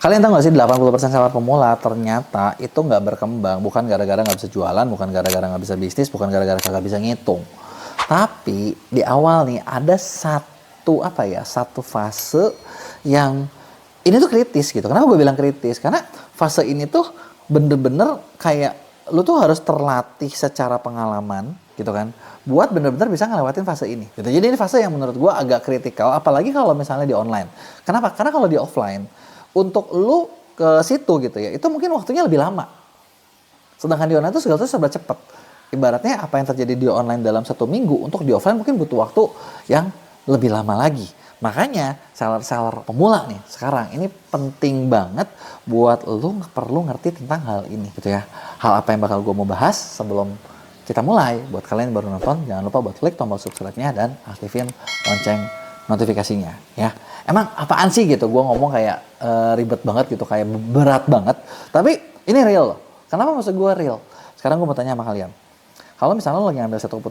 Kalian tahu nggak sih 80% seller pemula ternyata itu nggak berkembang, bukan gara-gara nggak bisa jualan, bukan gara-gara nggak bisa bisnis, bukan gara-gara nggak bisa ngitung. Tapi di awal nih ada satu fase yang ini tuh kritis gitu. Kenapa gue bilang kritis? Karena fase ini tuh bener-bener kayak lu tuh harus terlatih secara pengalaman gitu kan, buat bener-bener bisa ngelewatin fase ini gitu. Jadi ini fase yang menurut gue agak kritikal, apalagi kalau misalnya di online. Kenapa? Karena kalau di offline untuk lu ke situ gitu ya, itu mungkin waktunya lebih lama. Sedangkan di online itu segala sesuatu serba cepat. Ibaratnya apa yang terjadi di online dalam 1 minggu, untuk di offline mungkin butuh waktu yang lebih lama lagi. Makanya seller-seller pemula nih sekarang ini penting banget buat lu perlu ngerti tentang hal ini gitu ya. Hal apa yang bakal gue mau bahas sebelum kita mulai. Buat kalian yang baru nonton, jangan lupa buat klik tombol subscribe-nya dan aktifin lonceng notifikasinya ya. Emang apaan sih gitu, gue ngomong kayak ribet banget gitu, kayak berat banget. Tapi ini real loh. Kenapa maksud gue real? Sekarang gue mau tanya sama kalian. Kalau misalnya lo lagi ngambil satu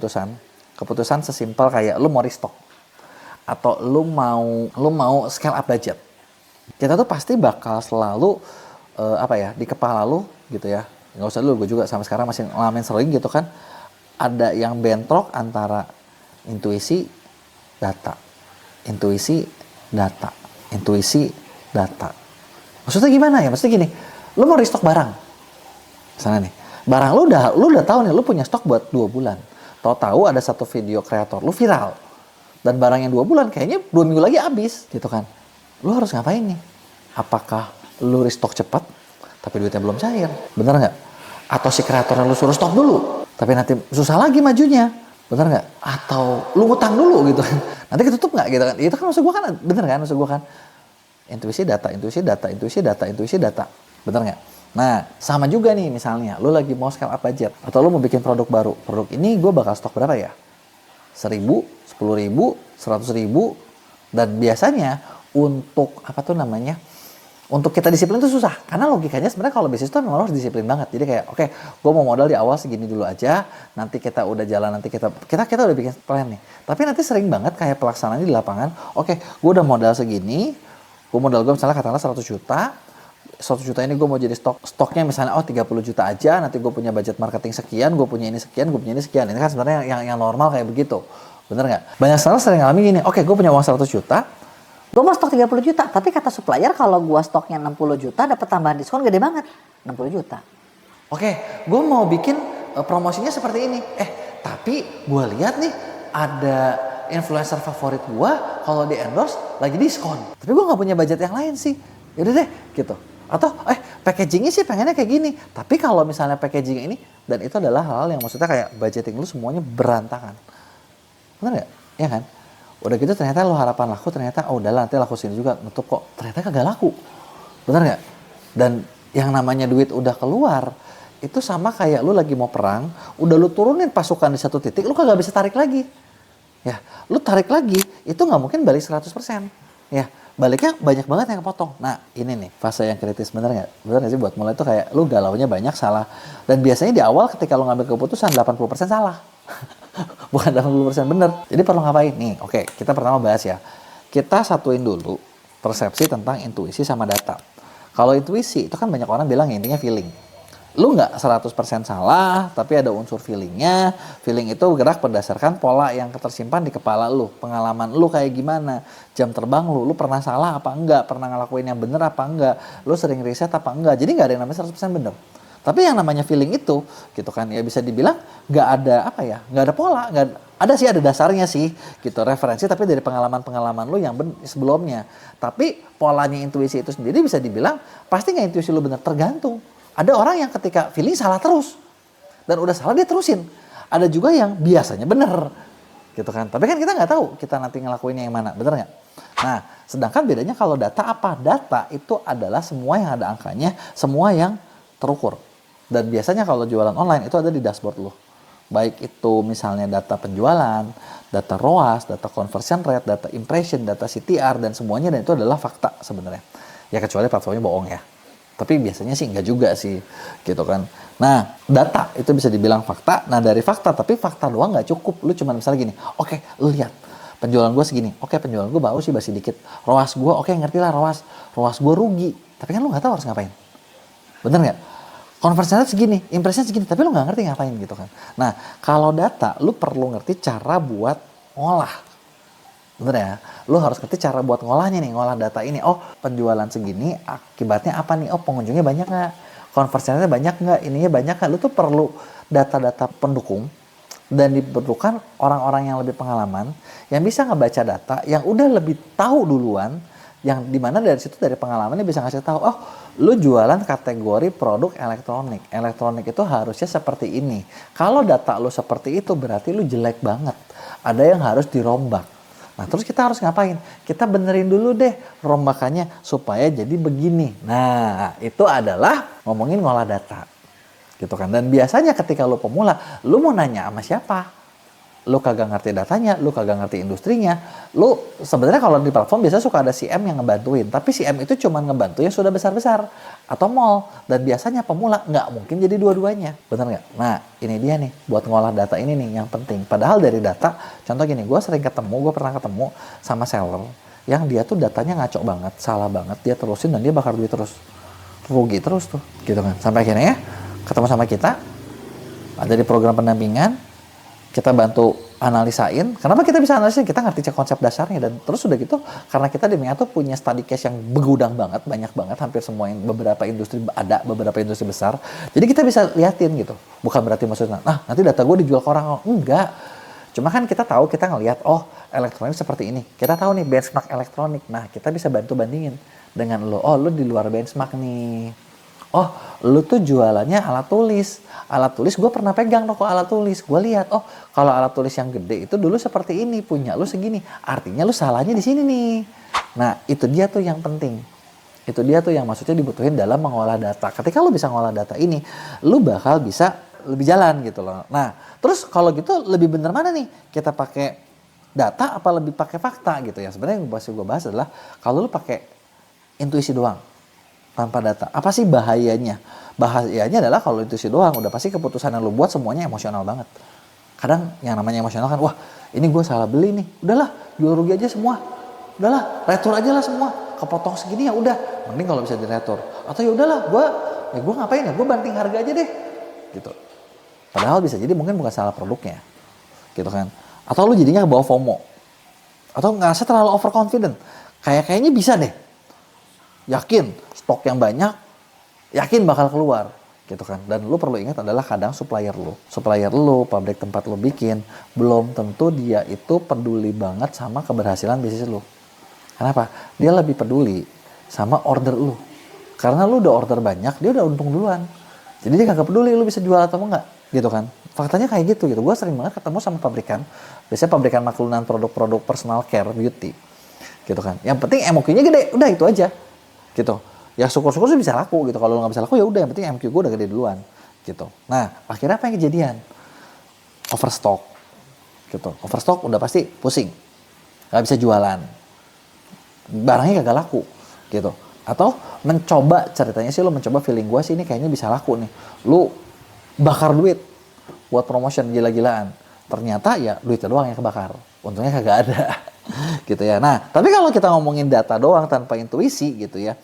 keputusan sesimpel kayak lo mau restock. Atau lo mau scale up budget. Kita tuh pasti bakal selalu di kepala lo gitu ya. Nggak usah dulu, gue juga sampai sekarang masih ngalamin sering gitu kan. Ada yang bentrok antara intuisi, data. Intuisi, data. Maksudnya gimana ya? Maksudnya gini, lu mau restock barang. Misalnya nih, barang lu udah tahu nih, lu punya stok buat 2 bulan. Tahu-tahu ada satu video kreator lu viral. Dan barang yang 2 bulan kayaknya 2 minggu lagi habis gitu kan. Lu harus ngapain nih? Apakah lu restock cepat tapi duitnya belum cair? Bener nggak? Atau si kreatornya lu suruh stop dulu, tapi nanti susah lagi majunya? Bener nggak? Atau lu ngutang dulu gitu kan, nanti ketutup nggak gitu kan? Itu kan maksud gue kan, bener kan maksud gue kan? Intuisi data, bener nggak? Nah sama juga nih, misalnya lu lagi mau scale up budget atau lu mau bikin produk baru. Produk ini gue bakal stok berapa ya? 1.000, 10.000, 100.000. Dan biasanya untuk untuk kita disiplin itu susah, karena logikanya sebenarnya kalau bisnis itu memang harus disiplin banget. Jadi kayak oke, gue mau modal di awal segini dulu aja, nanti kita udah jalan, nanti kita udah bikin plan nih. Tapi nanti sering banget kayak pelaksanaannya di lapangan, oke, gue udah modal segini, gue misalnya katakanlah 100 juta, 100 juta ini gue mau jadi stoknya misalnya 30 juta aja, nanti gue punya budget marketing sekian, gue punya ini sekian, gue punya ini sekian. Ini kan sebenarnya yang normal kayak begitu, bener nggak? Banyak seller sering ngalamin gini, oke, gue punya uang 100 juta, Gue mau stok 30 juta, tapi kata supplier kalau gue stoknya 60 juta dapat tambahan diskon gede banget. 60 juta. Oke, gue mau bikin promosinya seperti ini. Tapi gue lihat nih ada influencer favorit gue kalau di endorse lagi diskon. Tapi gue nggak punya budget yang lain sih. Yaudah deh, gitu. Atau packagingnya sih pengennya kayak gini. Tapi kalau misalnya packaging ini, dan itu adalah hal yang maksudnya kayak budgeting lu semuanya berantakan. Bener nggak? Ya kan? Udah gitu ternyata lo harapan laku, ternyata udahlah nanti laku sini juga nutup kok, ternyata kagak laku. Bener nggak? Dan yang namanya duit udah keluar, itu sama kayak lu lagi mau perang, udah lu turunin pasukan di satu titik, lu kagak bisa tarik lagi. Ya, lu tarik lagi, itu nggak mungkin balik 100%. Ya, baliknya banyak banget yang kepotong. Nah, ini nih fase yang kritis, bener nggak? Bener nggak sih buat mulai itu kayak lu galaunya banyak, salah. Dan biasanya di awal ketika lu ngambil keputusan 80% salah. Bukan 80% bener. Jadi perlu ngapain? Nih, oke, kita pertama bahas ya. Kita satuin dulu persepsi tentang intuisi sama data. Kalau intuisi, itu kan banyak orang bilang ya, intinya feeling. Lu nggak 100% salah, tapi ada unsur feelingnya. Feeling itu bergerak berdasarkan pola yang tersimpan di kepala lu. Pengalaman lu kayak gimana? Jam terbang lu pernah salah apa enggak? Pernah ngelakuin yang bener apa enggak? Lu sering riset apa enggak? Jadi nggak ada yang namanya 100% bener. Tapi yang namanya feeling itu, gitu kan, ya bisa dibilang nggak ada nggak ada pola, ada dasarnya sih, gitu, referensi, tapi dari pengalaman lu yang sebelumnya. Tapi polanya intuisi itu sendiri bisa dibilang pasti nggak intuisi lu bener, tergantung. Ada orang yang ketika feeling salah terus, dan udah salah dia terusin. Ada juga yang biasanya bener, gitu kan. Tapi kan kita nggak tahu kita nanti ngelakuinnya yang mana, bener nggak? Nah, sedangkan bedanya kalau data apa? Data itu adalah semua yang ada angkanya, semua yang terukur. Dan biasanya kalau jualan online itu ada di dashboard lo. Baik itu misalnya data penjualan, data ROAS, data conversion rate, data impression, data CTR, dan semuanya, dan itu adalah fakta sebenarnya. Ya kecuali platformnya bohong ya. Tapi biasanya sih enggak juga sih, gitu kan. Nah, data itu bisa dibilang fakta. Nah, dari fakta, tapi fakta doang nggak cukup. Lu cuma misalnya gini, oke, lu lihat penjualan gue segini, oke penjualan gue bagus sih, masih dikit. ROAS gue, oke ngerti lah ROAS gue rugi. Tapi kan lu nggak tahu harus ngapain. Bener nggak? Conversion rate segini, impression segini, tapi lu nggak ngerti ngapain gitu kan. Nah, kalau data, lu perlu ngerti cara buat ngolah. Bener ya? Lu harus ngerti cara buat ngolahnya nih, ngolah data ini. Oh, penjualan segini, akibatnya apa nih? Oh, pengunjungnya banyak nggak? Conversion rate banyak nggak? Ininya banyak nggak? Lu tuh perlu data-data pendukung dan diperlukan orang-orang yang lebih pengalaman, yang bisa ngebaca data, yang udah lebih tahu duluan, yang dimana dari situ dari pengalamannya bisa ngasih tahu, oh lu jualan kategori produk elektronik. Elektronik itu harusnya seperti ini. Kalau data lu seperti itu berarti lu jelek banget. Ada yang harus dirombak. Nah terus kita harus ngapain? Kita benerin dulu deh rombakannya supaya jadi begini. Nah itu adalah ngomongin ngolah data. Gitu kan. Dan biasanya ketika lu pemula, lu mau nanya sama siapa? Lu kagak ngerti datanya, lu kagak ngerti industrinya. Lu sebenarnya kalau di platform biasanya suka ada CM yang ngebantuin, tapi CM itu cuma ngebantu yang sudah besar-besar atau mall. Dan biasanya pemula nggak mungkin jadi dua-duanya, bener nggak? Nah ini dia nih, buat ngolah data ini nih yang penting. Padahal dari data, contoh gini, gue pernah ketemu sama seller yang dia tuh datanya ngaco banget, salah banget, dia terusin dan dia bakar duit terus, rugi terus tuh, gitu kan. Sampai akhirnya ketemu sama kita, ada di program pendampingan. Kita bantu analisain. Kenapa kita bisa analisain? Kita ngerti konsep dasarnya. Dan terus udah gitu, karena kita di Mea tuh punya study case yang begudang banget, banyak banget, hampir semua beberapa industri ada, beberapa industri besar. Jadi kita bisa liatin gitu. Bukan berarti maksudnya, nanti data gue dijual ke orang. Enggak. Cuma kan kita tahu, kita ngelihat, oh elektronik seperti ini. Kita tahu nih benchmark elektronik. Nah kita bisa bantu bandingin dengan lo. Oh lo di luar benchmark nih. Oh, lu tuh jualannya alat tulis. Alat tulis gue pernah pegang toko alat tulis. Gue lihat, oh kalau alat tulis yang gede itu dulu seperti ini, punya lu segini. Artinya lu salahnya di sini nih. Nah, itu dia tuh yang penting. Itu dia tuh yang maksudnya dibutuhin dalam mengolah data. Ketika lu bisa ngolah data ini, lu bakal bisa lebih jalan gitu loh. Nah, terus kalau gitu lebih bener mana nih? Kita pakai data apa lebih pakai fakta gitu ya? Sebenarnya yang gue bahas adalah kalau lu pakai intuisi doang tanpa data. Apa sih bahayanya? Bahayanya adalah kalau intuisi doang, udah pasti keputusan yang lu buat semuanya emosional banget. Kadang yang namanya emosional kan, wah ini gue salah beli nih. Udahlah, jual rugi aja semua. Udahlah, retur aja lah semua. Kepotong segini ya udah. Mending kalau bisa diretur. Atau ya udahlah, gue ngapain ya? Gue banting harga aja deh. Gitu. Padahal bisa jadi mungkin bukan salah produknya. Gitu kan. Atau lu jadinya kebawa FOMO. Atau ngerasa terlalu overconfident. Kayaknya bisa deh. Yakin stok yang banyak, yakin bakal keluar gitu kan. Dan lu perlu ingat adalah kadang supplier lu, pabrik tempat lu bikin, belum tentu dia itu peduli banget sama keberhasilan bisnis lu. Kenapa? Dia lebih peduli sama order lu. Karena lu udah order banyak, dia udah untung duluan. Jadi dia kagak peduli lu bisa jual atau enggak gitu kan. Faktanya kayak gitu. Gue sering banget ketemu sama pabrikan, biasanya pabrikan maklunan produk-produk personal care, beauty gitu kan. Yang penting MOQ-nya gede, udah itu aja gitu. Ya syukur-syukur sih bisa laku gitu. Kalau nggak bisa laku ya udah, yang penting MQ gue udah gede duluan gitu. Nah akhirnya apa yang kejadian? Overstock gitu. Overstock udah pasti pusing, nggak bisa jualan, barangnya kagak laku gitu. Atau mencoba, ceritanya sih lo mencoba, feeling gue sih ini kayaknya bisa laku nih. Lu bakar duit buat promotion gila-gilaan, ternyata ya duitnya doang yang kebakar, untungnya kagak ada. Gitu ya. Nah, tapi kalau kita ngomongin data doang tanpa intuisi gitu ya,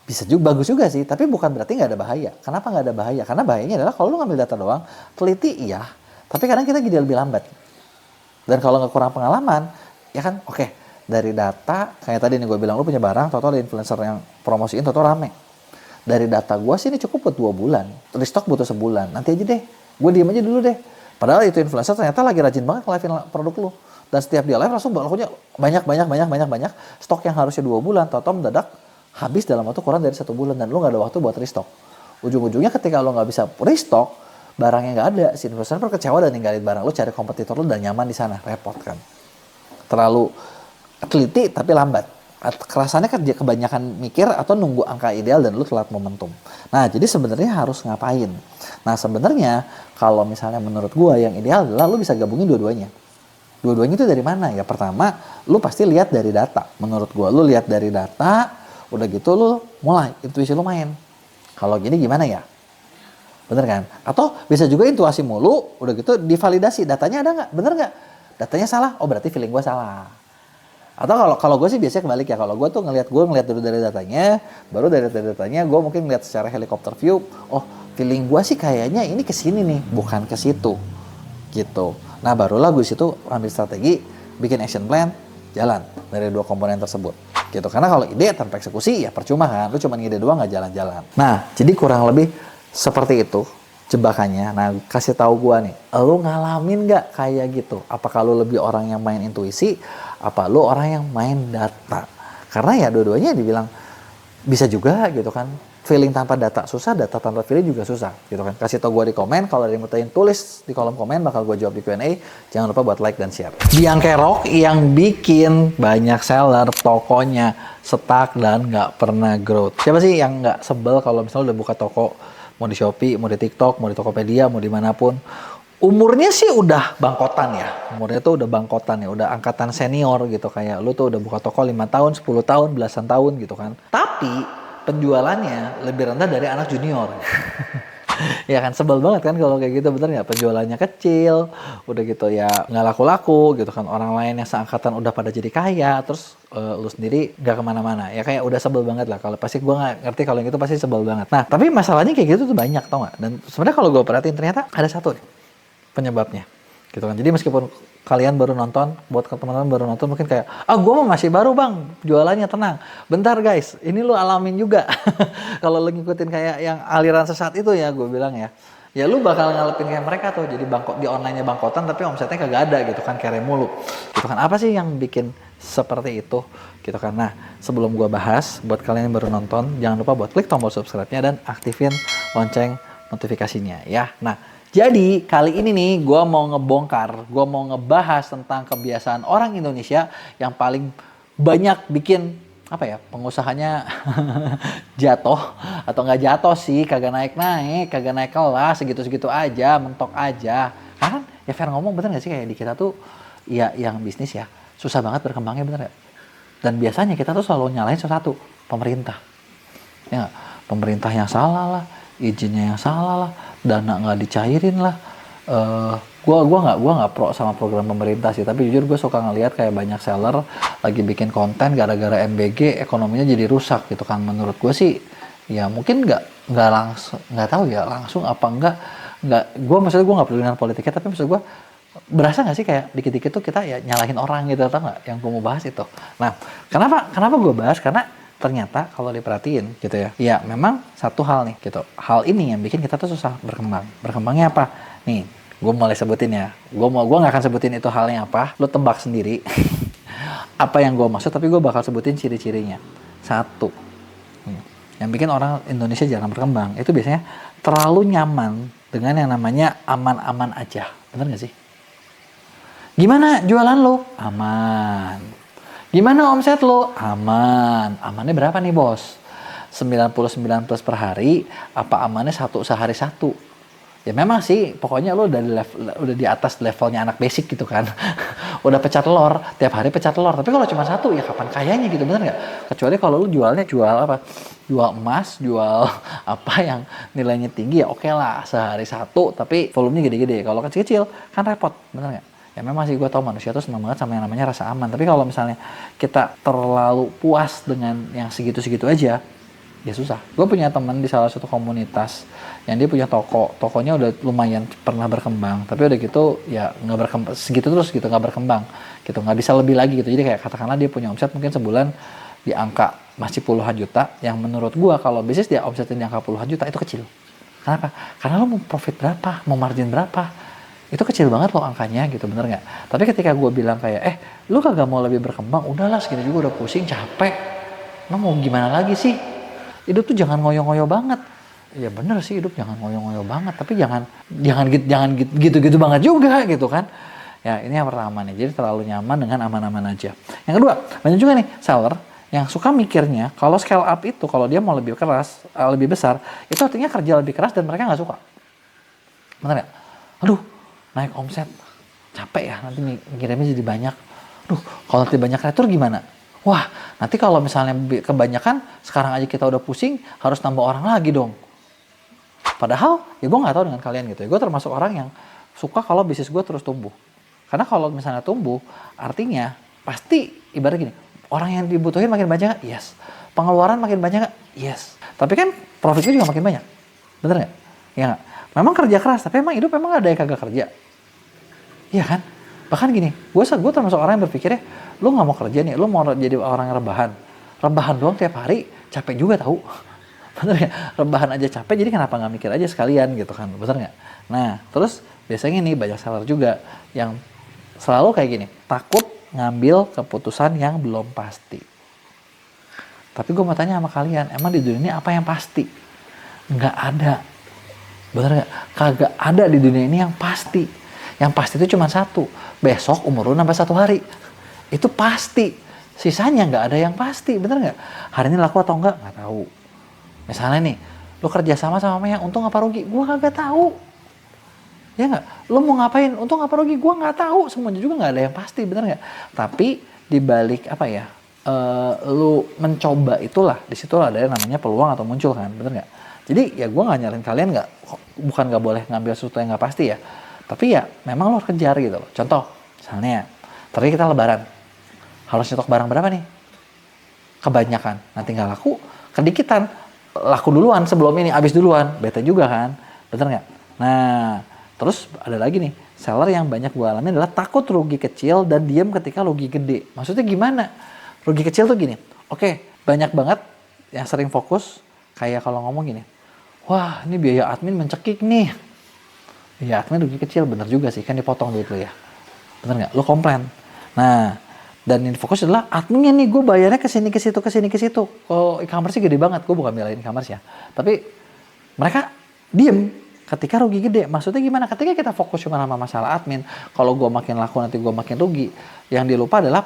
bisa juga, bagus juga sih, tapi bukan berarti nggak ada bahaya. Kenapa nggak ada bahaya? Karena bahayanya adalah kalau lu ngambil data doang, teliti iya, tapi kadang kita jadi lebih lambat. Dan kalau nggak kurang pengalaman, ya kan, oke, dari data, kayak tadi nih gue bilang, lu punya barang, tau-tau ada influencer yang promosiin, tau-tau rame. Dari data gue sih ini cukup buat 2 bulan, restock butuh sebulan, nanti aja deh, gue diem aja dulu deh. Padahal itu influencer ternyata lagi rajin banget nge-live-in produk lu. Dan setiap dia live langsung lakunya banyak. Stok yang harusnya 2 bulan, tau-tau mendadak habis dalam waktu kurang dari 1 bulan. Dan lu gak ada waktu buat restock. Ujung-ujungnya ketika lu gak bisa restock, barangnya gak ada. Si influencer kecewa dan ninggalin barang lu, cari kompetitor lu dan nyaman di sana. Repot kan. Terlalu teliti tapi lambat. Kerasannya kan dia kebanyakan mikir atau nunggu angka ideal dan lu telat momentum. Nah jadi sebenarnya harus ngapain? Nah sebenarnya kalau misalnya menurut gua yang ideal adalah lu bisa gabungin dua-duanya. Dua-duanya itu dari mana? Ya pertama, lu pasti lihat dari data. Menurut gua, lu lihat dari data, udah gitu lu mulai, intuisi lu main. Kalau gini gimana ya? Bener kan? Atau bisa juga intuisi mulu, udah gitu divalidasi. Datanya ada nggak? Bener nggak? Datanya salah, oh berarti feeling gua salah. Atau kalau gue sih biasanya kebalik ya. Kalau gue tuh ngeliat dulu dari datanya, baru dari datanya gue mungkin ngeliat secara helikopter view. Oh, feeling gue sih kayaknya ini kesini nih, bukan ke situ, gitu. Nah barulah gue situ ambil strategi, bikin action plan, jalan dari dua komponen tersebut, gitu. Karena kalau ide tanpa eksekusi ya percuma kan, lu cuma ide doang nggak jalan-jalan. Nah jadi kurang lebih seperti itu jebakannya. Nah kasih tahu gue nih, lu ngalamin nggak kayak gitu? Apakah lu lebih orang yang main intuisi, apa lu orang yang main data? Karena ya dua-duanya dibilang bisa juga gitu kan. Feeling tanpa data susah, data tanpa feeling juga susah gitu kan. Kasih tau gue di komen, kalau ada yang mau tanya tulis di kolom komen, bakal gue jawab di Q&A. Jangan lupa buat like dan share. Biang kerok yang bikin banyak seller tokonya stuck dan nggak pernah growth. Siapa sih yang nggak sebel kalau misalnya udah buka toko, mau di Shopee, mau di TikTok, mau di Tokopedia, mau dimanapun. Umurnya sih udah bangkotan ya. Umurnya tuh udah bangkotan ya, udah angkatan senior gitu. Kayak lu tuh udah buka toko 5 tahun, 10 tahun, belasan tahun gitu kan. Tapi penjualannya lebih rendah dari anak junior. Ya kan, sebel banget kan kalau kayak gitu, bener nggak? Penjualannya kecil, udah gitu ya nggak laku-laku gitu kan. Orang lain yang seangkatan udah pada jadi kaya, terus lu sendiri nggak kemana-mana. Ya kayak udah sebel banget lah. Kalau pasti gue nggak ngerti kalau yang itu pasti sebel banget. Nah tapi masalahnya kayak gitu tuh banyak, tau nggak? Dan sebenarnya kalau gue perhatiin ternyata ada satu nih penyebabnya. Gitu kan. Jadi meskipun kalian baru nonton, buat teman-teman baru nonton mungkin kayak, gue masih baru bang, jualannya tenang. Bentar guys, ini lu alamin juga. Kalau lu ngikutin kayak yang aliran sesat itu ya, gue bilang ya, ya lu bakal ngalepin kayak mereka tuh. Jadi bangkot di online-nya bangkotan, tapi omsetnya kagak ada gitu kan, kere mulu. Gitu kan, apa sih yang bikin seperti itu? Gitu kan. Nah, sebelum gue bahas, buat kalian yang baru nonton, jangan lupa buat klik tombol subscribe-nya dan aktifin lonceng notifikasinya ya. Nah, jadi kali ini nih gue mau ngebahas tentang kebiasaan orang Indonesia yang paling banyak bikin apa ya, pengusahanya jatuh atau nggak jatuh sih, kagak naik kelas, segitu-segitu aja, mentok aja. Karena ya fair ngomong, bener nggak sih kayak di kita tuh ya yang bisnis ya susah banget berkembangnya, bener ya. Dan biasanya kita tuh selalu nyalahin sesuatu, pemerintah. Ya, pemerintah yang salah lah, izinnya yang salah lah, dana nggak dicairin lah. Gua nggak pro sama program pemerintah sih, tapi jujur gue suka ngelihat kayak banyak seller lagi bikin konten gara-gara MBG ekonominya jadi rusak gitu kan. Menurut gue sih ya mungkin nggak langsung, nggak tahu ya langsung apa enggak. Maksudnya gue nggak peduli dengan politiknya, tapi maksud gue berasa nggak sih kayak dikit-dikit tuh kita ya nyalahin orang gitu, tau nggak? Yang gue mau bahas itu. Nah, kenapa gue bahas? Karena ternyata kalau diperhatiin gitu ya, ya memang satu hal nih gitu. Hal ini yang bikin kita tuh susah berkembang. Berkembangnya apa? Nih, gue mulai sebutin ya. Gue nggak akan sebutin itu halnya apa. Lo tebak sendiri apa yang gue maksud, tapi gue bakal sebutin ciri-cirinya. Satu, yang bikin orang Indonesia jarang berkembang itu biasanya terlalu nyaman dengan yang namanya aman-aman aja. Bener nggak sih? Gimana jualan lo? Aman. Gimana omset lo? Aman. Amannya berapa nih bos? 99 plus per hari, apa amannya sehari satu? Ya memang sih, pokoknya lo udah di atas levelnya anak basic gitu kan. Udah pecah telur, tiap hari pecah telur. Tapi kalau cuma satu, ya kapan kayanya gitu, bener nggak? Kecuali kalau lo jual apa? Jual emas, jual apa yang nilainya tinggi, ya oke lah, sehari satu, tapi volumenya gede-gede. Kalau kecil-kecil, kan repot, bener nggak? Ya memang sih gue tau manusia tuh senang banget sama yang namanya rasa aman. Tapi kalau misalnya kita terlalu puas dengan yang segitu-segitu aja, ya susah. Gue punya teman di salah satu komunitas yang dia punya tokonya udah lumayan pernah berkembang, tapi udah gitu ya nggak berkembang segitu terus gitu, nggak berkembang gitu, nggak bisa lebih lagi gitu. Jadi kayak katakanlah dia punya omset mungkin sebulan di angka masih puluhan juta, yang menurut gue kalau bisnis dia omsetin di angka puluhan juta itu kecil. Kenapa? Karena lo mau profit berapa, mau margin berapa, itu kecil banget loh angkanya gitu, bener nggak? Tapi ketika gue bilang kayak, lu kagak mau lebih berkembang, udahlah segini juga udah pusing, capek, lo mau gimana lagi sih? Hidup tuh jangan ngoyo-ngoyo banget. Ya bener sih, hidup jangan ngoyo-ngoyo banget, tapi jangan gitu-gitu banget juga gitu kan. Ya ini yang pertama nih, jadi terlalu nyaman dengan aman-aman aja. Yang kedua, banyak juga nih seller yang suka mikirnya kalau scale up itu, kalau dia mau lebih keras, lebih besar, itu artinya kerja lebih keras dan mereka nggak suka. Bener nggak? Aduh, naik omset, capek ya, nanti ngirimnya jadi banyak. Duh, kalau nanti banyak retur gimana? Wah, nanti kalau misalnya kebanyakan, sekarang aja kita udah pusing, harus nambah orang lagi dong. Padahal, ya gue nggak tahu dengan kalian gitu ya. Gue termasuk orang yang suka kalau bisnis gue terus tumbuh. Karena kalau misalnya tumbuh, artinya pasti ibarat gini, orang yang dibutuhin makin banyak nggak? Yes. Pengeluaran makin banyak nggak? Yes. Tapi kan profit gue juga makin banyak. Bener nggak? Ya nggak? Memang kerja keras, tapi emang hidup emang ada yang kagak kerja. Iya kan? Bahkan gini, gue termasuk orang yang berpikirnya, lu nggak mau kerja nih, lu mau jadi orang yang rebahan. Rebahan doang tiap hari, capek juga tahu. Bener nggak? Rebahan aja capek, jadi kenapa nggak mikir aja sekalian gitu kan? Bener nggak? Nah, terus biasanya nih banyak seller juga yang selalu kayak gini, takut ngambil keputusan yang belum pasti. Tapi gue mau tanya sama kalian, emang di dunia ini apa yang pasti? Nggak ada. Bener nggak? Kagak ada di dunia ini yang pasti. Yang pasti itu cuma satu, besok umur lu nambah 1 hari. Itu pasti. Sisanya nggak ada yang pasti, bener nggak? Hari ini laku atau enggak? Nggak tahu. Misalnya nih, lu kerja sama yang untung apa rugi? Gue kagak tahu. Ya nggak? Lu mau ngapain? Untung apa rugi? Gue nggak tahu. Semuanya juga nggak ada yang pasti, bener nggak? Tapi dibalik apa ya? Lu mencoba itulah, di situ ada yang namanya peluang atau muncul kan, bener nggak? Jadi ya gue nggak nyalain kalian, bukan nggak boleh ngambil sesuatu yang nggak pasti ya. Tapi ya memang lo harus kejar gitu loh. Contoh, misalnya, tadi kita lebaran, harus nyetok barang berapa nih? Kebanyakan, nanti nggak laku, kedikitan, laku duluan sebelum ini, habis duluan, bete juga kan, bener nggak? Nah, terus ada lagi nih, seller yang banyak gue alami adalah takut rugi kecil dan diam ketika rugi gede. Maksudnya gimana? Rugi kecil tuh gini, oke, banyak banget yang sering fokus, kayak kalau ngomong gini, wah ini biaya admin mencekik nih. Ya admin rugi kecil, bener juga sih, kan dipotong duit lo ya. Bener nggak? Lo komplain. Nah, dan yang fokus adalah adminnya nih, gue bayarnya kesini ke situ. Kalau e-commerce gede banget, gue bukan belain e-commerce ya. Tapi mereka diem ketika rugi gede. Maksudnya gimana? Ketika kita fokus cuma sama masalah admin, kalau gue makin laku nanti gue makin rugi. Yang dilupa adalah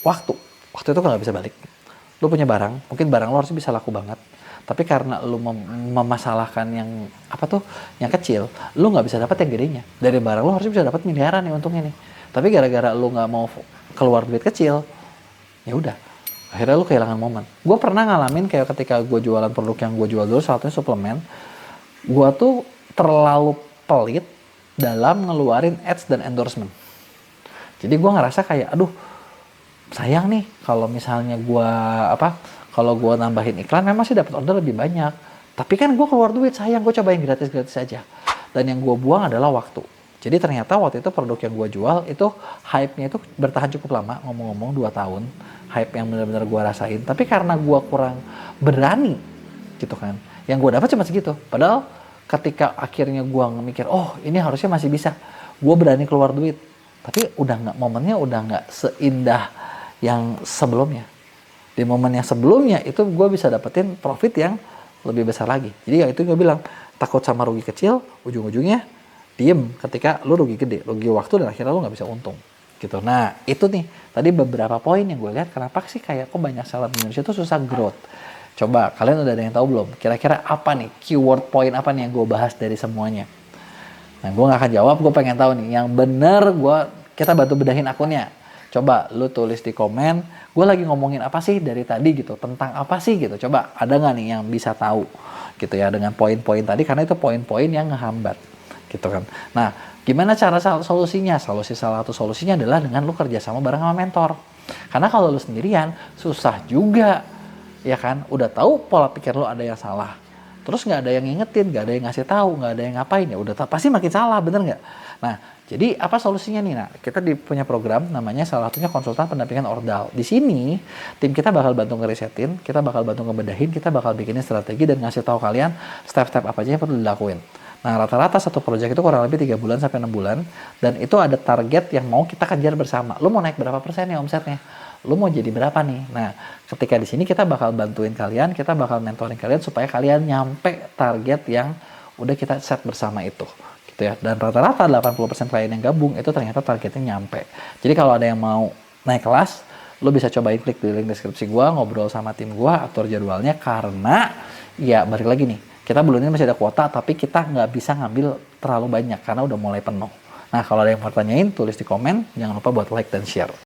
waktu. Waktu itu kan nggak bisa balik. Lo punya barang, mungkin barang lo harusnya bisa laku banget. Tapi karena lu memasalahkan yang yang kecil, lu nggak bisa dapat yang gedenya. Dari barang lu harusnya bisa dapat miliaran nih untungnya nih. Tapi gara-gara lu nggak mau keluar duit kecil, ya udah. Akhirnya lu kehilangan momen. Gue pernah ngalamin kayak ketika gue jualan produk yang gue jual dulu, salah satunya suplemen. Gue tuh terlalu pelit dalam ngeluarin ads dan endorsement. Jadi gue ngerasa kayak, aduh, sayang nih kalau misalnya gue kalau gue nambahin iklan memang sih dapat order lebih banyak. Tapi kan gue keluar duit, sayang, gue cobain gratis-gratis aja. Dan yang gue buang adalah waktu. Jadi ternyata waktu itu produk yang gue jual itu hype-nya itu bertahan cukup lama, ngomong-ngomong 2 tahun. Hype yang benar-benar gue rasain. Tapi karena gue kurang berani gitu kan. Yang gue dapat cuma segitu. Padahal ketika akhirnya gue mikir, oh ini harusnya masih bisa. Gue berani keluar duit. Tapi momennya udah nggak seindah yang sebelumnya. Di momen yang sebelumnya itu gue bisa dapetin profit yang lebih besar lagi. Jadi ya itu gue bilang, takut sama rugi kecil, ujung-ujungnya diem ketika lu rugi gede, rugi waktu dan akhirnya lu nggak bisa untung. Gitu. Nah itu nih, tadi beberapa poin yang gue lihat kenapa sih kayak kok banyak seller di Indonesia itu susah growth. Coba kalian udah ada yang tahu belum? Kira-kira apa nih keyword point apa nih yang gue bahas dari semuanya? Nah gue nggak akan jawab, gue pengen tahu nih yang bener kita bantu bedahin akunnya. Coba lu tulis di komen, gue lagi ngomongin apa sih dari tadi gitu, tentang apa sih gitu. Coba ada nggak nih yang bisa tahu gitu ya dengan poin-poin tadi, karena itu poin-poin yang ngehambat gitu kan. Nah gimana cara solusinya? Salah satu solusinya adalah dengan lu kerja sama bareng sama mentor. Karena kalau lu sendirian susah juga ya kan, udah tahu pola pikir lu ada yang salah. Terus nggak ada yang ngingetin, nggak ada yang ngasih tahu, nggak ada yang ngapain, ya udah pasti makin salah, bener nggak? Nah, jadi apa solusinya nih? Nah, kita punya program namanya salah satunya konsultan pendampingan ordal. Di sini tim kita bakal bantu ngerisetin, kita bakal bantu ngebedahin, kita bakal bikinin strategi dan ngasih tahu kalian step-step apa aja yang perlu dilakuin. Nah, rata-rata satu proyek itu kurang lebih 3 bulan sampai 6 bulan dan itu ada target yang mau kita kejar bersama. Lu mau naik berapa persen ya omsetnya? Lu mau jadi berapa nih? Nah, ketika di sini kita bakal bantuin kalian, kita bakal mentoring kalian supaya kalian nyampe target yang udah kita set bersama itu. Gitu ya. Dan rata-rata 80% klien yang gabung itu ternyata targetnya nyampe. Jadi kalau ada yang mau naik kelas, lu bisa cobain klik di link deskripsi gua, ngobrol sama tim gua, atur jadwalnya karena ya balik lagi nih, kita bulan ini masih ada kuota tapi kita nggak bisa ngambil terlalu banyak karena udah mulai penuh. Nah, kalau ada yang mau tanyain, tulis di komen, jangan lupa buat like dan share.